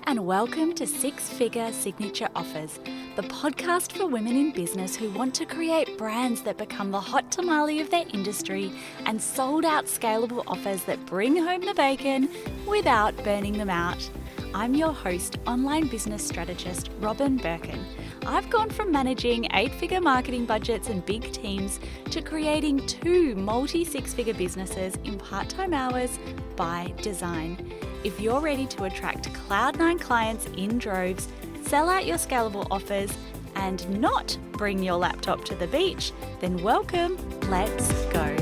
and welcome to Six Figure Signature Offers, the podcast for women in business who want to create brands that become the hot tamale of their industry and sold out scalable offers that bring home the bacon without burning them out. I'm your host, online business strategist Robin Birkin. I've gone from managing 8-figure marketing budgets and big teams to creating 2 multi-6-figure businesses in part-time hours by design. If you're ready to attract Cloud9 clients in droves, sell out your scalable offers, and not bring your laptop to the beach, then welcome, let's go.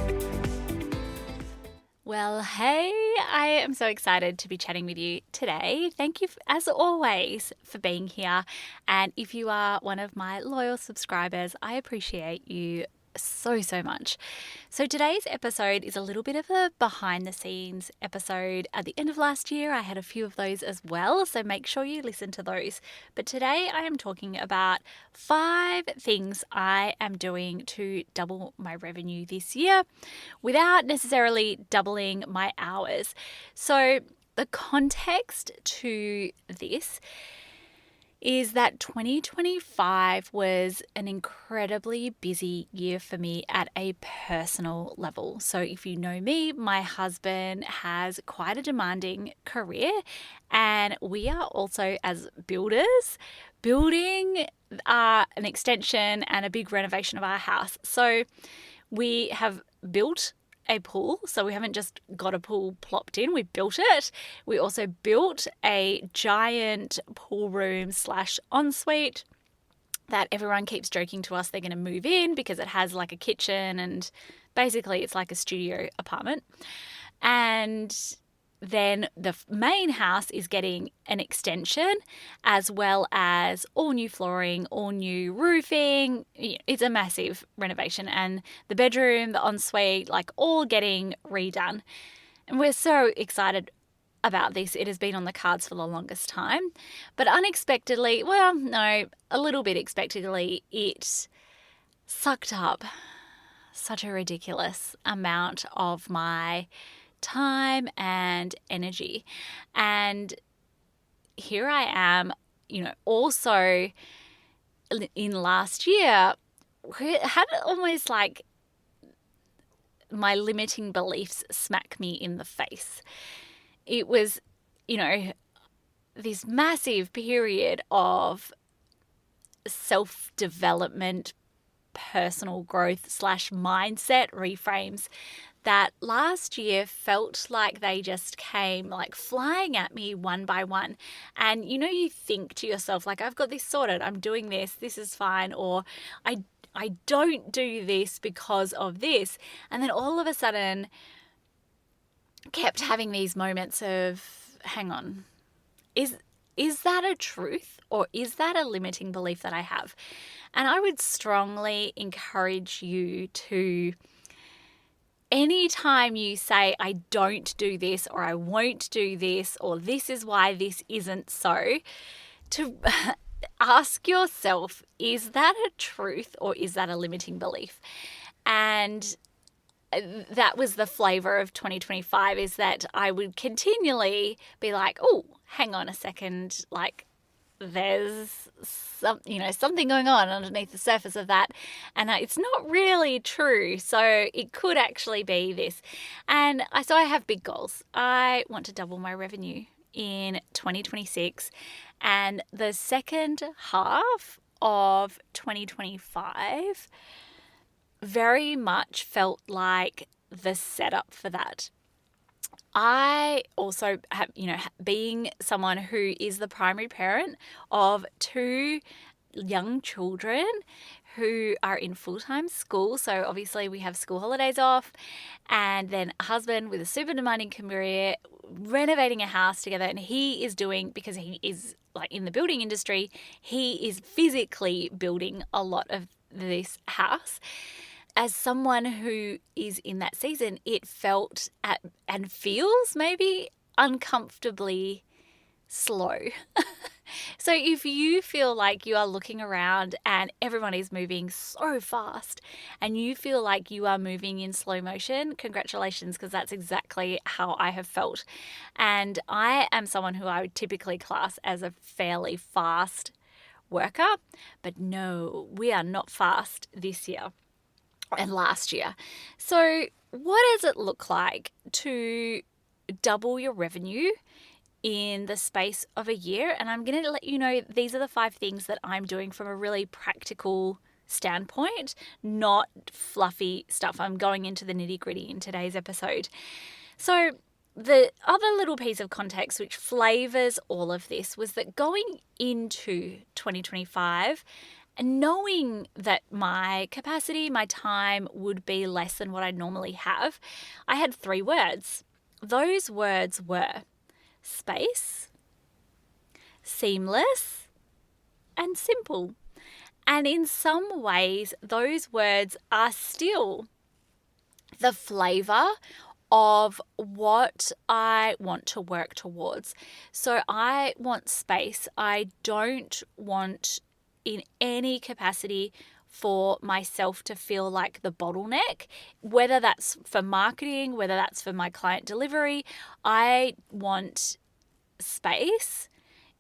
Well, hey, I am so excited to be chatting with you today. Thank you, as always, for being here. And if you are one of my loyal subscribers, I appreciate you so much. So today's episode is a little bit of a behind the scenes episode. At the end of last year, I had a few of those as well, so make sure you listen to those. But today I am talking about 5 things I am doing to double my revenue this year without necessarily doubling my hours. So the context to this is that 2025 was an incredibly busy year for me at a personal level. So if you know me, my husband has quite a demanding career, and we are also, as builders, building an extension and a big renovation of our house. So we have built a pool. So we haven't just got a pool plopped in, we built it. We also built a giant pool room / ensuite that everyone keeps joking to us they're going to move in because it has like a kitchen and basically it's like a studio apartment. And then the main house is getting an extension as well as all new flooring, all new roofing. It's a massive renovation, and the bedroom, the ensuite, like all getting redone. And we're so excited about this. It has been on the cards for the longest time, but unexpectedly, well, no, a little bit expectedly, it sucked up such a ridiculous amount of my time and energy. And here I am, also in last year, had almost like my limiting beliefs smack me in the face. It was, this massive period of self-development, personal growth / mindset reframes that last year felt like they just came like flying at me one by one. And you think to yourself, like, I've got this sorted, I'm doing this is fine, or I don't do this because of this. And then all of a sudden kept having these moments of, hang on, is that a truth, or is that a limiting belief that I have? And I would strongly encourage you to, anytime you say, I don't do this, or I won't do this, or this is why this isn't so, to ask yourself, is that a truth or is that a limiting belief? And that was the flavor of 2025, is that I would continually be like, oh, hang on a second, like there's something going on underneath the surface of that, and it's not really true, so it could actually be this. And so I have big goals. I want to double my revenue in 2026, and the second half of 2025 very much felt like the setup for that. I also have, being someone who is the primary parent of 2 young children who are in full-time school. So obviously we have school holidays off, and then a husband with a super demanding career, renovating a house together. And he is doing, because he is like in the building industry, he is physically building a lot of this house. As someone who is in that season, it felt and feels maybe uncomfortably slow. So if you feel like you are looking around and everyone is moving so fast and you feel like you are moving in slow motion, congratulations, because that's exactly how I have felt. And I am someone who I would typically class as a fairly fast worker, but no, we are not fast this year and last year. So what does it look like to double your revenue in the space of a year? And I'm going to let you know these are the 5 things that I'm doing from a really practical standpoint, not fluffy stuff. I'm going into the nitty-gritty in today's episode. So the other little piece of context which flavors all of this was that going into 2025, knowing that my capacity, my time would be less than what I normally have, I had 3 words. Those words were space, seamless, and simple. And in some ways, those words are still the flavor of what I want to work towards. So I want space. I don't want in any capacity for myself to feel like the bottleneck, whether that's for marketing, whether that's for my client delivery. I want space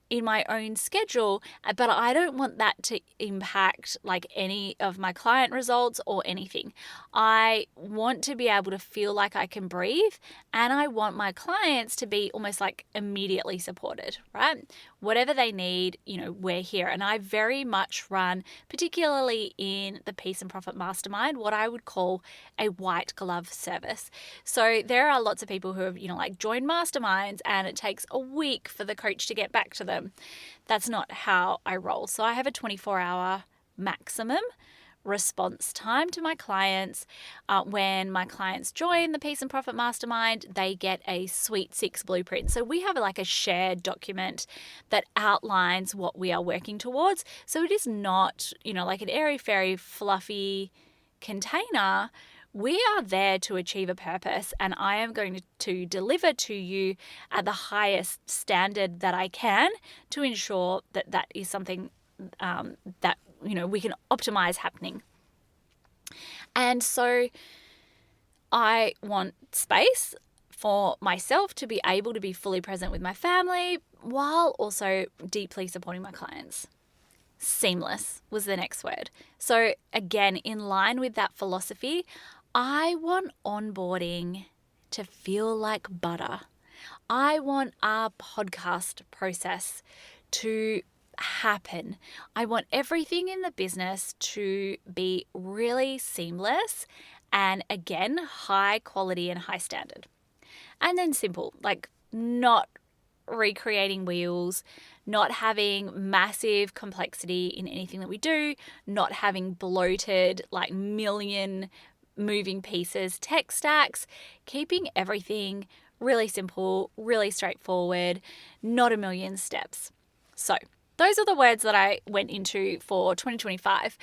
in my own schedule, but I don't want that to impact like any of my client results or anything. I want to be able to feel like I can breathe, and I want my clients to be almost like immediately supported, right? Whatever they need, we're here. And I very much run, particularly in the Peace and Profit Mastermind, what I would call a white glove service. So there are lots of people who have, joined masterminds and it takes a week for the coach to get back to them. That's not how I roll. So I have a 24-hour maximum response time to my clients. When my clients join the Peace and Profit Mastermind, they get a Sweet 6 blueprint. So we have like a shared document that outlines what we are working towards. So it is not, like an airy-fairy fluffy container. We are there to achieve a purpose, and I am going to deliver to you at the highest standard that I can to ensure that that is something that we can optimize happening. And so I want space for myself to be able to be fully present with my family while also deeply supporting my clients. Seamless was the next word. So again, in line with that philosophy, I want onboarding to feel like butter. I want our podcast process to happen. I want everything in the business to be really seamless and, again, high quality and high standard. And then simple, like not recreating wheels, not having massive complexity in anything that we do, not having bloated like million moving pieces tech stacks, keeping everything really simple, really straightforward, not a million steps. So those are the words that I went into for 2025,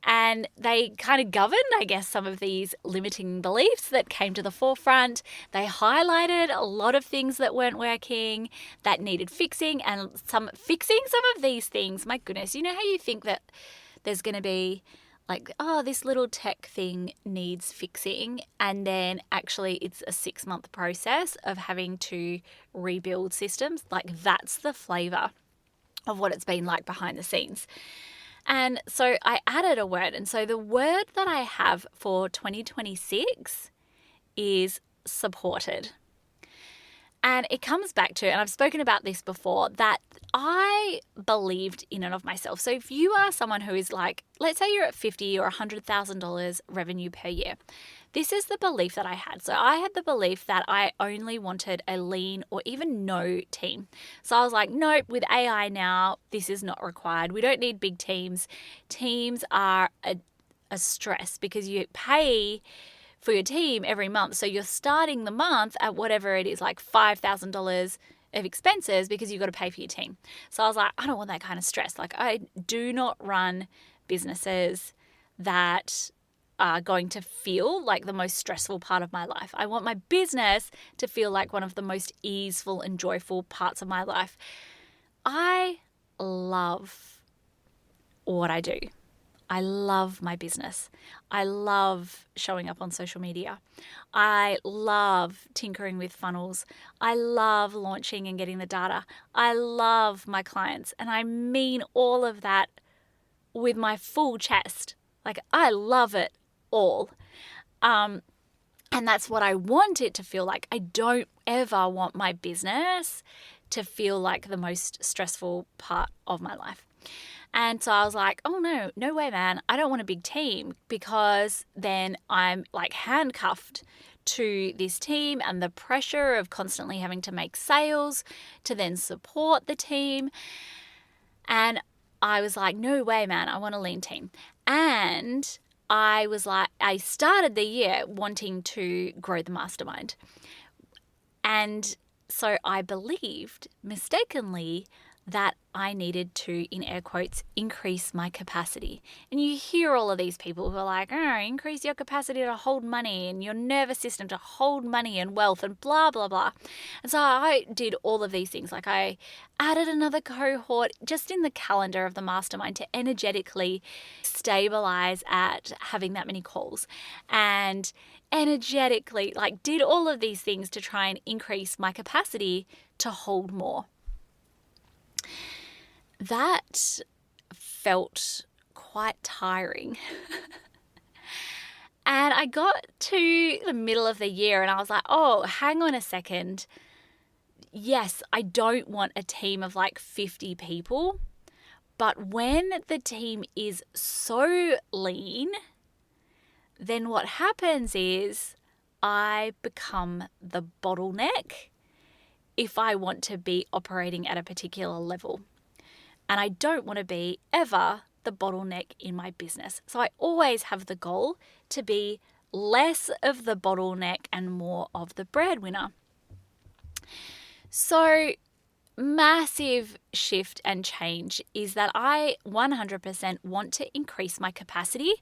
and they kind of govern, I guess, some of these limiting beliefs that came to the forefront. They highlighted a lot of things that weren't working, that needed fixing, and fixing some of these things. My goodness, you know how you think that there's going to be like, oh, this little tech thing needs fixing, and then actually it's a 6-month process of having to rebuild systems. Like, that's the flavor of what it's been like behind the scenes. And so I added a word. And so the word that I have for 2026 is supported. And it comes back to, and I've spoken about this before, that I believed in and of myself. So if you are someone who is like, let's say you're at $50,000 or $100,000 revenue per year, this is the belief that I had. So I had the belief that I only wanted a lean or even no team. So I was like, nope, with AI now, this is not required. We don't need big teams. Teams are a stress because you pay for your team every month. So you're starting the month at whatever it is, like $5,000 of expenses because you've got to pay for your team. So I was like, I don't want that kind of stress. Like, I do not run businesses that are going to feel like the most stressful part of my life. I want my business to feel like one of the most easeful and joyful parts of my life. I love what I do. I love my business. I love showing up on social media. I love tinkering with funnels. I love launching and getting the data. I love my clients. And I mean all of that with my full chest. Like, I love it all. And that's what I want it to feel like. I don't ever want my business to feel like the most stressful part of my life. And so I was like, oh no way, man. I don't want a big team, because then I'm like handcuffed to this team and the pressure of constantly having to make sales to then support the team. And I was like, no way, man. I want a lean team. And I was like, I started the year wanting to grow the mastermind. And so I believed mistakenly that I needed to, in air quotes, increase my capacity. And you hear all of these people who are like, increase your capacity to hold money and your nervous system to hold money and wealth and blah, blah, blah. And so I did all of these things. Like, I added another cohort just in the calendar of the mastermind to energetically stabilize at having that many calls, and energetically did all of these things to try and increase my capacity to hold more. That felt quite tiring. And I got to the middle of the year and I was like, oh, hang on a second. Yes, I don't want a team of 50 people. But when the team is so lean, then what happens is I become the bottleneck if I want to be operating at a particular level. And I don't want to be ever the bottleneck in my business. So I always have the goal to be less of the bottleneck and more of the breadwinner. So massive shift and change is that I 100% want to increase my capacity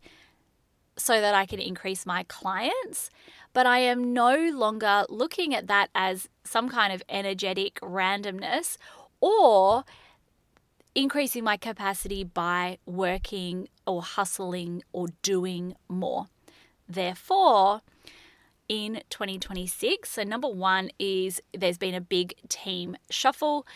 so that I can increase my clients, but I am no longer looking at that as some kind of energetic randomness or increasing my capacity by working or hustling or doing more. Therefore, in 2026, so number one is there's been a big team shuffle,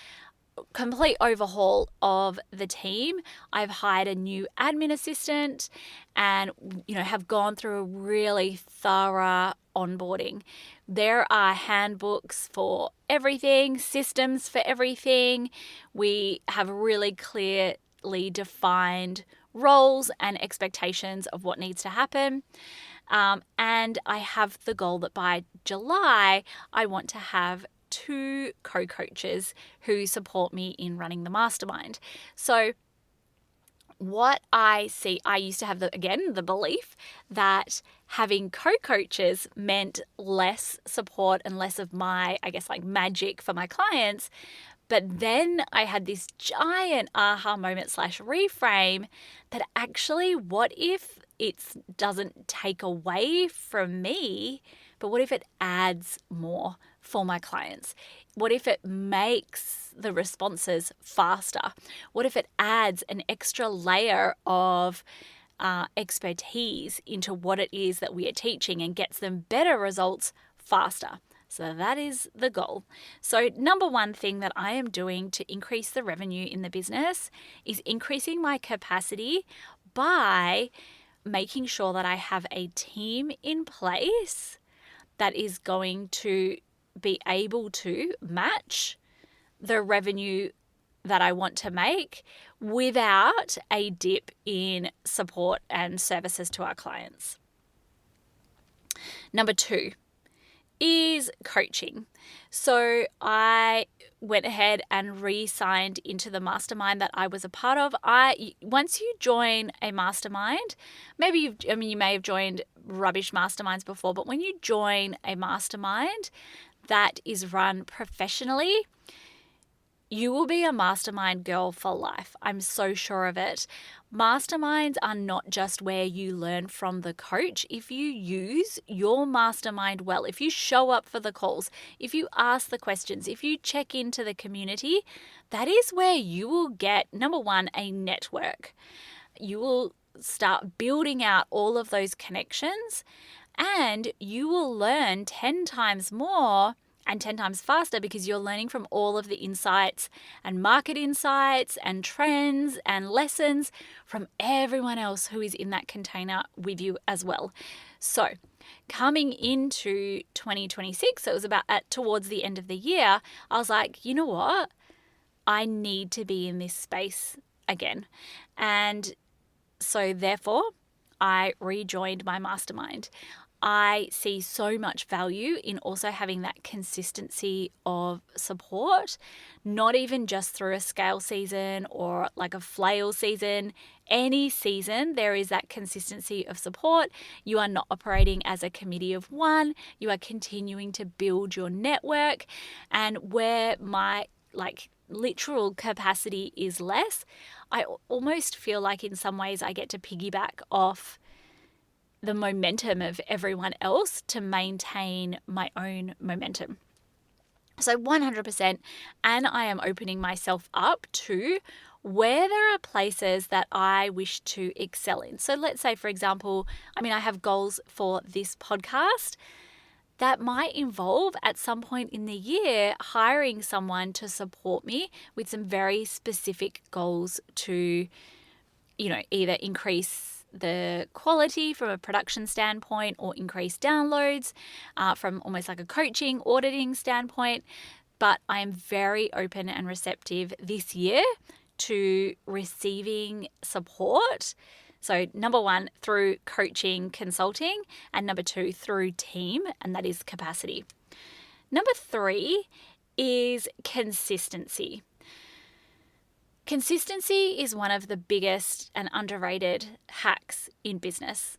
complete overhaul of the team. I've hired a new admin assistant and, have gone through a really thorough onboarding. There are handbooks for everything, systems for everything. We have really clearly defined roles and expectations of what needs to happen. And I have the goal that by July, I want to have 2 co-coaches who support me in running the mastermind. So what I see, I used to have the belief that having co-coaches meant less support and less of my, magic for my clients. But then I had this giant aha moment / reframe that actually, what if it doesn't take away from me, but what if it adds more for my clients? What if it makes the responses faster? What if it adds an extra layer of expertise into what it is that we are teaching and gets them better results faster? So that is the goal. So number one thing that I am doing to increase the revenue in the business is increasing my capacity by making sure that I have a team in place that is going to be able to match the revenue that I want to make without a dip in support and services to our clients. Number 2 is coaching. So I went ahead and re-signed into the mastermind that I was a part of. Once you join a mastermind, you may have joined rubbish masterminds before, but when you join a mastermind that is run professionally, You will be a mastermind girl for life. I'm so sure of it. Masterminds are not just where you learn from the coach. If you use your mastermind well, if you show up for the calls, if you ask the questions, if you check into the community, that is where you will get, number one, a network. You will start building out all of those connections, and you will learn 10 times more and 10 times faster because you're learning from all of the insights and market insights and trends and lessons from everyone else who is in that container with you as well. So coming into 2026, so it was about towards the end of the year, I was like, you know what? I need to be in this space again. And so therefore, I rejoined my mastermind. I see so much value in also having that consistency of support, not even just through a scale season or like a flail season. Any season, there is that consistency of support. You are not operating as a committee of one. You are continuing to build your network. And where my literal capacity is less, I almost feel like in some ways I get to piggyback off the momentum of everyone else to maintain my own momentum. So 100%, and I am opening myself up to where there are places that I wish to excel in. So let's say, for example, I have goals for this podcast that might involve at some point in the year hiring someone to support me with some very specific goals to, either increase the quality from a production standpoint or increase downloads from almost like a coaching, auditing standpoint. But I am very open and receptive this year to receiving support. So number one, through coaching, consulting, and number two, through team, and that is capacity. Number three is consistency. Consistency is one of the biggest and underrated hacks in business.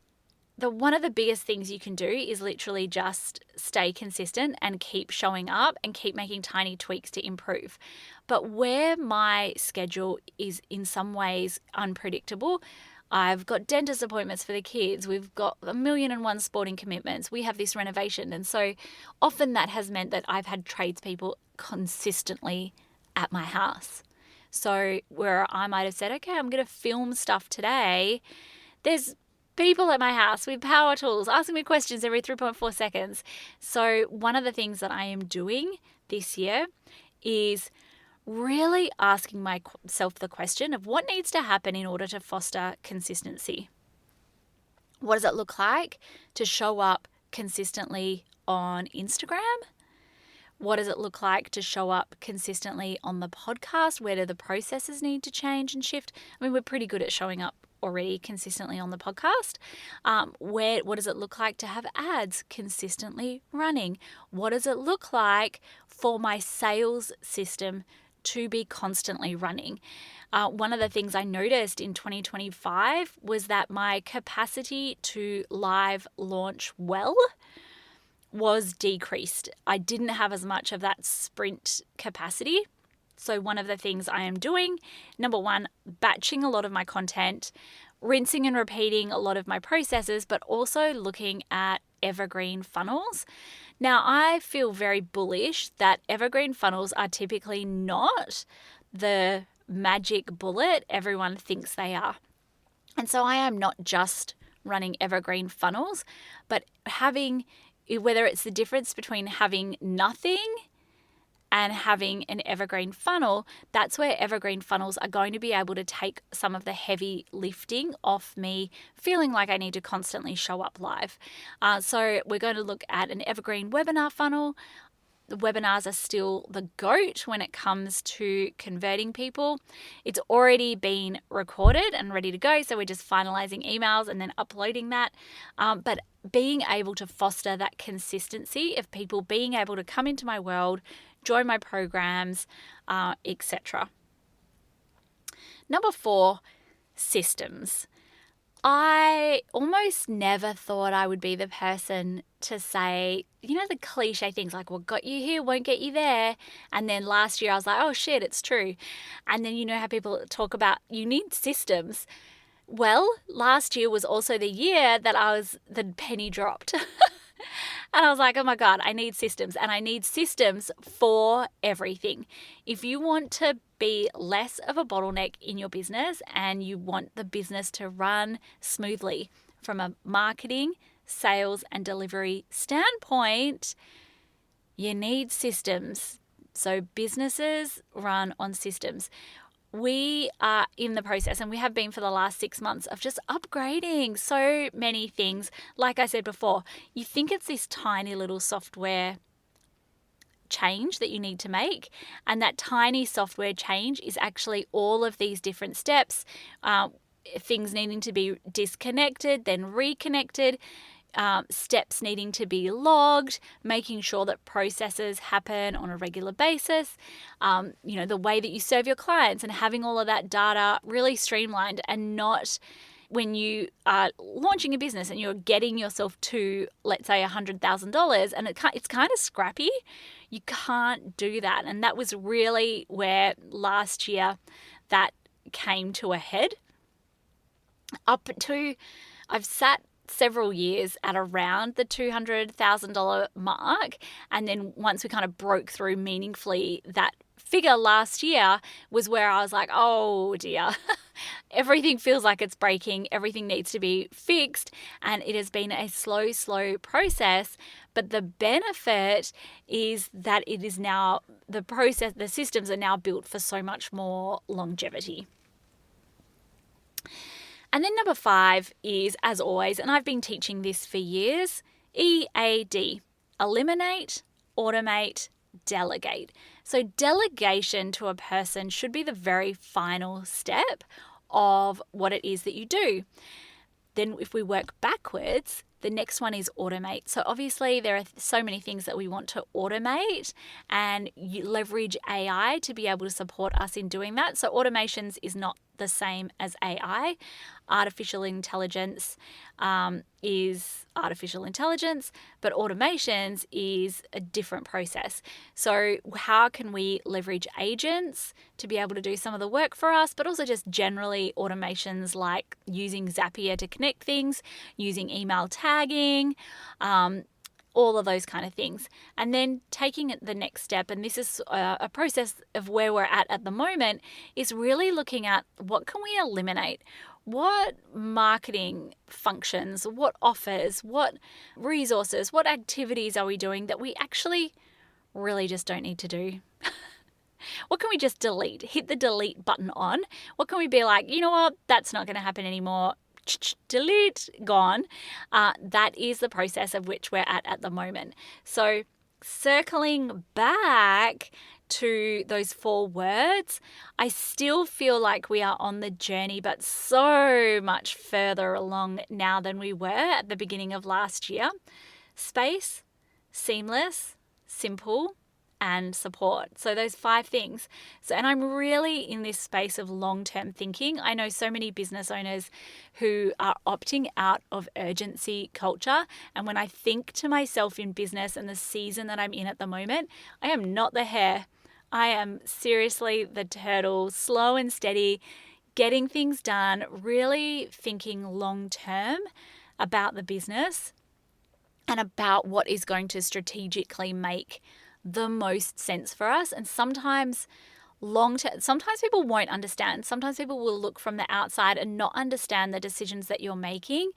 One of the biggest things you can do is literally just stay consistent and keep showing up and keep making tiny tweaks to improve. But where my schedule is in some ways unpredictable, I've got dentist appointments for the kids. We've got 1,000,001 sporting commitments. We have this renovation. And so often that has meant that I've had tradespeople consistently at my house. So where I might have said, okay, I'm going to film stuff today, there's people at my house with power tools asking me questions every 3.4 seconds. So one of the things that I am doing this year is really asking myself the question of what needs to happen in order to foster consistency. What does it look like to show up consistently on Instagram? What does it look like to show up consistently on the podcast? Where do the processes need to change and shift? We're pretty good at showing up already consistently on the podcast. What does it look like to have ads consistently running? What does it look like for my sales system to be constantly running? One of the things I noticed in 2025 was that my capacity to live launch well was decreased. I didn't have as much of that sprint capacity. So one of the things I am doing, number one, batching a lot of my content, rinsing and repeating a lot of my processes, but also looking at evergreen funnels. Now, I feel very bullish that evergreen funnels are typically not the magic bullet everyone thinks they are. And so I am not just running evergreen funnels, but whether it's the difference between having nothing and having an evergreen funnel, that's where evergreen funnels are going to be able to take some of the heavy lifting off me feeling like I need to constantly show up live. So we're going to look at an evergreen webinar funnel. The webinars are still the GOAT when it comes to converting people. It's already been recorded and ready to go, so we're just finalizing emails and then uploading that. But being able to foster that consistency of people being able to come into my world, join my programs, etc. Number 4, systems. I almost never thought I would be the person to say, the cliche things like, what got you here won't get you there. And then last year I was like, oh shit, it's true. And then how people talk about you need systems. Well, last year was also the year that the penny dropped. And I was like, oh my God, I need systems, and I need systems for everything. If you want to be less of a bottleneck in your business and you want the business to run smoothly from a marketing, sales, and delivery standpoint, you need systems. So businesses run on systems. We are in the process, and we have been for the last 6 months, of just upgrading so many things. Like I said before, you think it's this tiny little software change that you need to make, and that tiny software change is actually all of these different steps, things needing to be disconnected, then reconnected, steps needing to be logged, making sure that processes happen on a regular basis, the way that you serve your clients, and having all of that data really streamlined, and not when you are launching a business and you're getting yourself to, let's say, $100,000 and it's kind of scrappy. You can't do that. And that was really where last year that came to a head. I've sat several years at around the $200,000 mark. And then once we kind of broke through meaningfully, that figure last year was where I was like, oh dear, everything feels like it's breaking. Everything needs to be fixed. And it has been a slow process. But the benefit is that it is now the systems are now built for so much more longevity. And then number 5 is, as always, and I've been teaching this for years, EAD, eliminate, automate, delegate. So delegation to a person should be the very final step of what it is that you do. Then if we work backwards, the next one is automate. So obviously there are so many things that we want to automate, and you leverage AI to be able to support us in doing that. So automations is not the same as AI. Artificial intelligence is artificial intelligence, but automations is a different process. So how can we leverage agents to be able to do some of the work for us, but also just generally automations like using Zapier to connect things, using email tagging, all of those kind of things. And then taking it the next step, and this is a process of where we're at the moment, is really looking at what can we eliminate? What marketing functions, what offers, what resources, what activities are we doing that we actually really just don't need to do? What can we just delete? Hit the delete button on. What can we be like, you know what, that's not going to happen anymore. Delete, gone. That is the process of which we're at the moment. So circling back to those 4 words, I still feel like we are on the journey, but so much further along now than we were at the beginning of last year. Space, seamless, simple, and support. So those 5 things. And I'm really in this space of long-term thinking. I know so many business owners who are opting out of urgency culture. And when I think to myself in business and the season that I'm in at the moment, I am not the hare. I am seriously the turtle, slow and steady, getting things done, really thinking long-term about the business and about what is going to strategically make the most sense for us. And sometimes sometimes people won't understand. Sometimes people will look from the outside and not understand the decisions that you're making,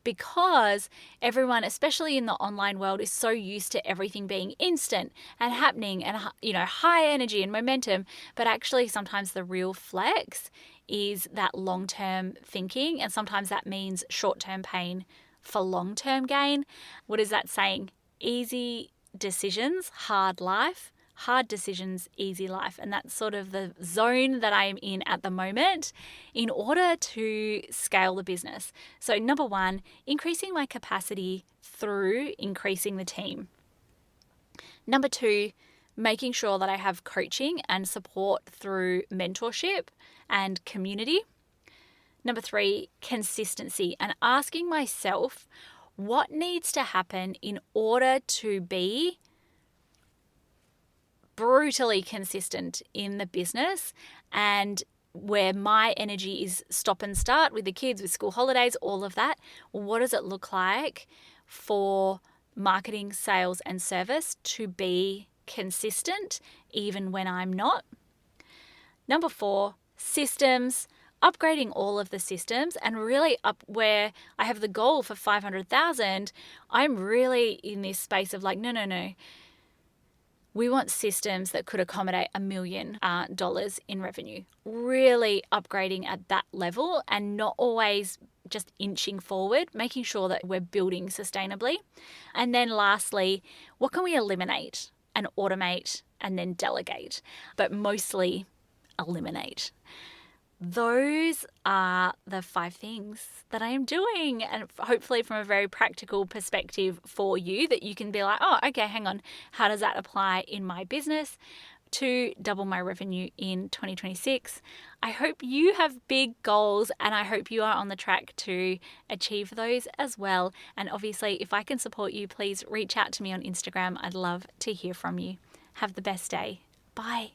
because everyone, especially in the online world, is so used to everything being instant and happening and, high energy and momentum. But actually sometimes the real flex is that long-term thinking, and sometimes that means short-term pain for long-term gain. What is that saying? Easy decisions, hard life. Hard decisions, easy life. And that's sort of the zone that I'm in at the moment in order to scale the business. So number 1, increasing my capacity through increasing the team. Number 2, making sure that I have coaching and support through mentorship and community. Number 3, consistency, and asking myself what needs to happen in order to be brutally consistent in the business, and where my energy is stop and start with the kids, with school holidays, all of that. What does it look like for marketing, sales, and service to be consistent even when I'm not? Number 4, systems, upgrading all of the systems, and really up where I have the goal for 500,000, I'm really in this space of like, no. We want systems that could accommodate $1 million in revenue. Really upgrading at that level and not always just inching forward, making sure that we're building sustainably. And then lastly, what can we eliminate and automate and then delegate, but mostly eliminate? Those are the 5 things that I am doing, and hopefully from a very practical perspective for you, that you can be like, oh, okay, hang on, how does that apply in my business to double my revenue in 2026? I hope you have big goals, and I hope you are on the track to achieve those as well. And obviously, if I can support you, please reach out to me on Instagram. I'd love to hear from you. Have the best day. Bye.